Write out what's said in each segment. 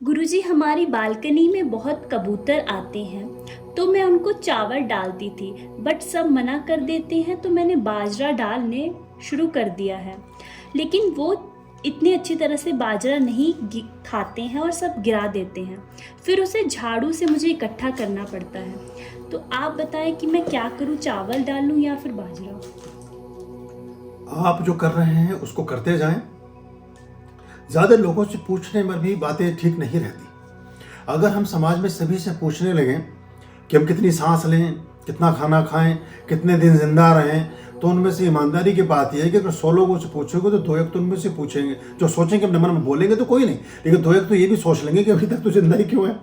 गुरुजी, हमारी बालकनी में बहुत कबूतर आते हैं तो मैं उनको चावल डालती थी, बट सब मना कर देते हैं तो मैंने बाजरा डालने शुरू कर दिया है। लेकिन वो इतनी अच्छी तरह से बाजरा नहीं खाते हैं और सब गिरा देते हैं। फिर उसे झाड़ू से मुझे इकट्ठा करना पड़ता है। तो आप बताएं कि मैं क्या करूं, चावल डालूं या फिर बाजरा? आप जो कर रहे हैं उसको करते जाएं। ज्यादा लोगों से पूछने में भी बातें ठीक नहीं रहती। अगर हम समाज में सभी से पूछने लगे कि हम कितनी सांस लें, कितना खाना खाएं, कितने दिन जिंदा रहें, तो उनमें से ईमानदारी की बात यह है कि अगर 100 लोगों से पूछोगे तो 2 एक तो उनमें से पूछेंगे जो सोचेंगे, अपने मन में बोलेंगे तो कोई नहीं, लेकिन 2 एक तो ये भी सोच लेंगे कि अभी तक तो जिंदा ही क्यों है।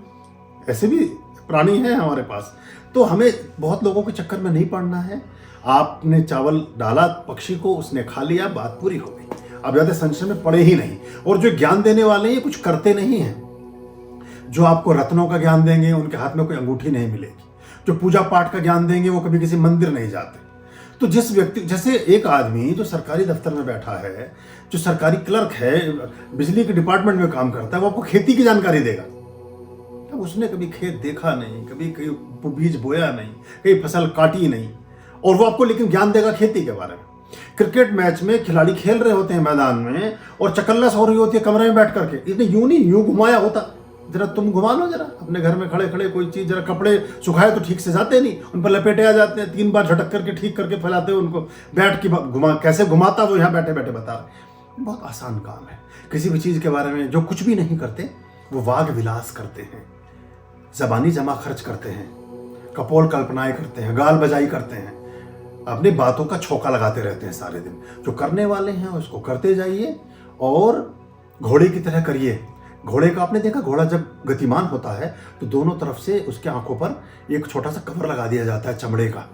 ऐसे भी प्राणी हैं हमारे पास। तो हमें बहुत लोगों के चक्कर में नहीं पड़ना है। आपने चावल डाला पक्षी को, उसने खा लिया, बात पूरी हो गई। अब ज्यादा संशय में पड़े ही नहीं। और जो ज्ञान देने वाले हैं ये कुछ करते नहीं हैं। जो आपको रत्नों का ज्ञान देंगे उनके हाथ में कोई अंगूठी नहीं मिलेगी। जो पूजा पाठ का ज्ञान देंगे वो कभी किसी मंदिर नहीं जाते। तो जिस व्यक्ति, जैसे एक आदमी जो सरकारी दफ्तर में बैठा है, जो सरकारी क्लर्क है, बिजली के डिपार्टमेंट में काम करता है, वो आपको खेती की जानकारी देगा। तब उसने कभी खेत देखा नहीं, कभी कहीं बीज बोया नहीं, कहीं फसल काटी नहीं, और वो आपको लेकिन ज्ञान देगा खेती के बारे में। क्रिकेट मैच में खिलाड़ी खेल रहे होते हैं मैदान में और चकल्लस हो रही होती है कमरे में बैठ करके, इसने यूं नहीं यूं घुमाया होता। जरा तुम घुमा लो, जरा अपने घर में खड़े खड़े कोई चीज, जरा कपड़े सुखाए तो ठीक से जाते नहीं, उन पर लपेटे आ जाते हैं, 3 बार झटक करके ठीक करके फैलाते हो उनको। बैठ की घुमा, कैसे घुमाता वो यहाँ बैठे बैठे बता रहे। बहुत आसान काम है। किसी भी चीज के बारे में जो कुछ भी नहीं करते वो वाग विलास करते हैं, जबानी जमा खर्च करते हैं, कपोल कल्पनाएं करते हैं, गाल बजाई करते हैं, अपनी बातों का छौका लगाते रहते हैं सारे दिन। जो करने वाले हैं उसको करते जाइए और घोड़े की तरह करिए। घोड़े का आपने देखा, घोड़ा जब गतिमान होता है तो दोनों तरफ से उसके आंखों पर एक छोटा सा कवर लगा दिया जाता है चमड़े का,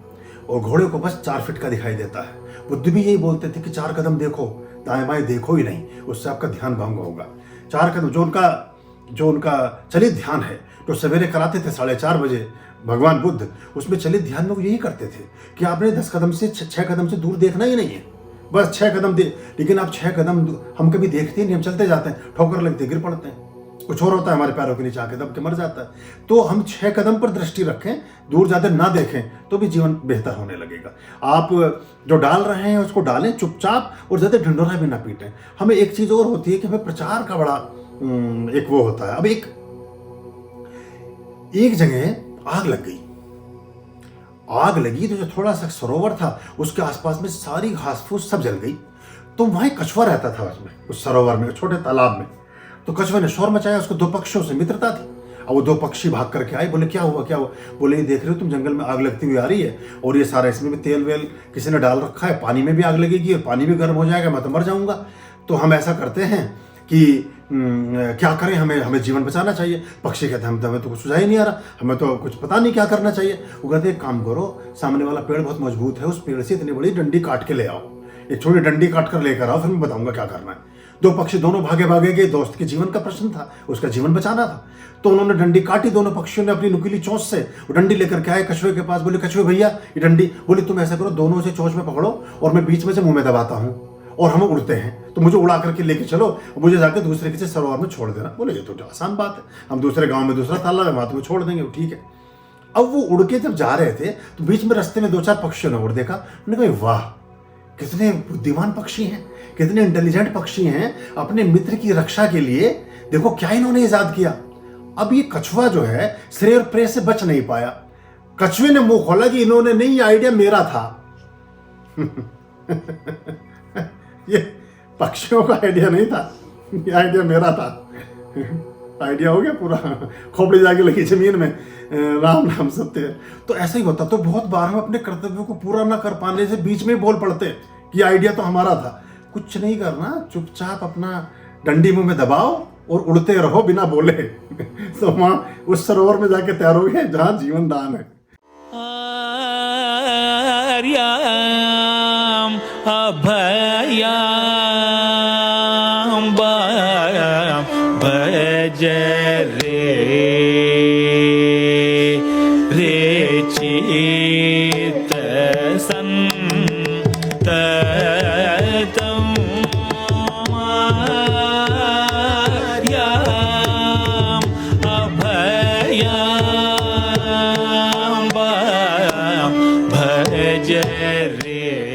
और घोड़े को बस 4 फीट का दिखाई देता है। बुद्ध भी यही बोलते थे कि 4 कदम देखो, दाएं बाएं देखो ही नहीं, उससे आपका ध्यान भंग होगा। 4 कदम जो उनका चलित ध्यान है, जो सवेरे कराते थे 4:30 बजे भगवान बुद्ध, उसमें चलित ध्यान में वो यही करते थे कि आपने 10 कदम से 6 कदम से दूर देखना ही नहीं है, बस 6 कदम दे। लेकिन आप 6 कदम हम कभी देखते ही नहीं, हम चलते जाते हैं, ठोकर लगते गिर पड़ते हैं, कुछ और होता है हमारे पैरों के नीचे आके दब के मर जाता है। तो हम 6 कदम पर दृष्टि रखें, दूर जाते ना देखें, तो भी जीवन बेहतर होने लगेगा। आप जो डाल रहे हैं उसको डालें चुपचाप, और ज्यादा ढिंढोरा भी ना पीटें। हमें एक चीज और होती है कि हमें प्रचार का बड़ा एक वो होता है। अब एक जगह आग लग गई। आग लगी तो जो थोड़ा सा सरोवर था उसके आसपास में सारी घास फूस सब जल गई। तो वहां एक कछुआ रहता था उसमें, उस सरोवर में, छोटे तालाब में। तो कछुआ ने शोर मचाया, उसको 2 पक्षियों से मित्रता थी। अब वो 2 पक्षी भाग करके आए, बोले क्या हुआ क्या हुआ? बोले ये देख रहे हो तुम, जंगल में आग लगती हुई आ रही है, और ये सारा इसमें भी तेल वेल किसी ने डाल रखा है, पानी में भी आग लगेगी और पानी भी गर्म हो जाएगा, मैं तो मर जाऊंगा। तो हम ऐसा करते हैं कि क्या करें, हमें जीवन बचाना चाहिए। पक्षी कहते हैं हमें तो कुछ सुझाव ही नहीं आ रहा, हमें तो कुछ पता नहीं क्या करना चाहिए। वो कहते एक काम करो, सामने वाला पेड़ बहुत मजबूत है, उस पेड़ से इतनी बड़ी डंडी काट के ले आओ, एक छोटी डंडी काट कर लेकर आओ, फिर मैं बताऊंगा क्या करना है। 2 पक्षी दोनों भागे भागे गए, दोस्त के जीवन का प्रश्न था, उसका जीवन बचाना था। तो उन्होंने डंडी काटी, दोनों पक्षियों ने अपनी नुकीली चोंच से वो डंडी लेकर के आए कछुए के पास। बोले कछुए भैया ये डंडी, बोले तुम ऐसा करो, दोनों से चोंच में पकड़ो और मैं बीच में से मुंह में दबाता हूँ और हम उड़ते हैं, तो मुझे उड़ा करके लेके चलो, मुझे जाकर दूसरे किसी सरोवर में छोड़ देना। बोले ये तो आसान बात है, हम दूसरे गांव में दूसरा तालाब है, वहां तुम्हें छोड़ देंगे, ठीक है। अब वो उड़ के जब जा रहे थे तो बीच में रास्ते में 2-4 पक्षियों ने उड़ देखा। उन्होंने कहा वाह कितने बुद्धिमान पक्षी हैं, कितने इंटेलिजेंट पक्षी हैं, अपने मित्र की रक्षा के लिए देखो क्या इन्होंने इजाद किया। अब ये कछुआ जो है श्रेय और प्रेय से बच नहीं पाया। कछुए ने मुंह खोला कि इन्होंने नहीं, ये आइडिया मेरा था। ये पक्षियों का आइडिया नहीं था, ये आइडिया मेरा था। आइडिया हो गया पूरा, खोपड़ी जाके लगी जमीन में, राम नाम सत्य है। तो ऐसा ही होता। तो बहुत बार हम अपने कर्तव्यों को पूरा ना कर पाने से बीच में बोल पड़ते कि आइडिया तो हमारा था। कुछ नहीं करना, चुपचाप अपना डंडी मुंह में दबाओ और उड़ते रहो बिना बोले। तो वहां उस सरोवर में जाके तैरोगे जहां जीवन दान है। अभयाम भज रे चित संततम रे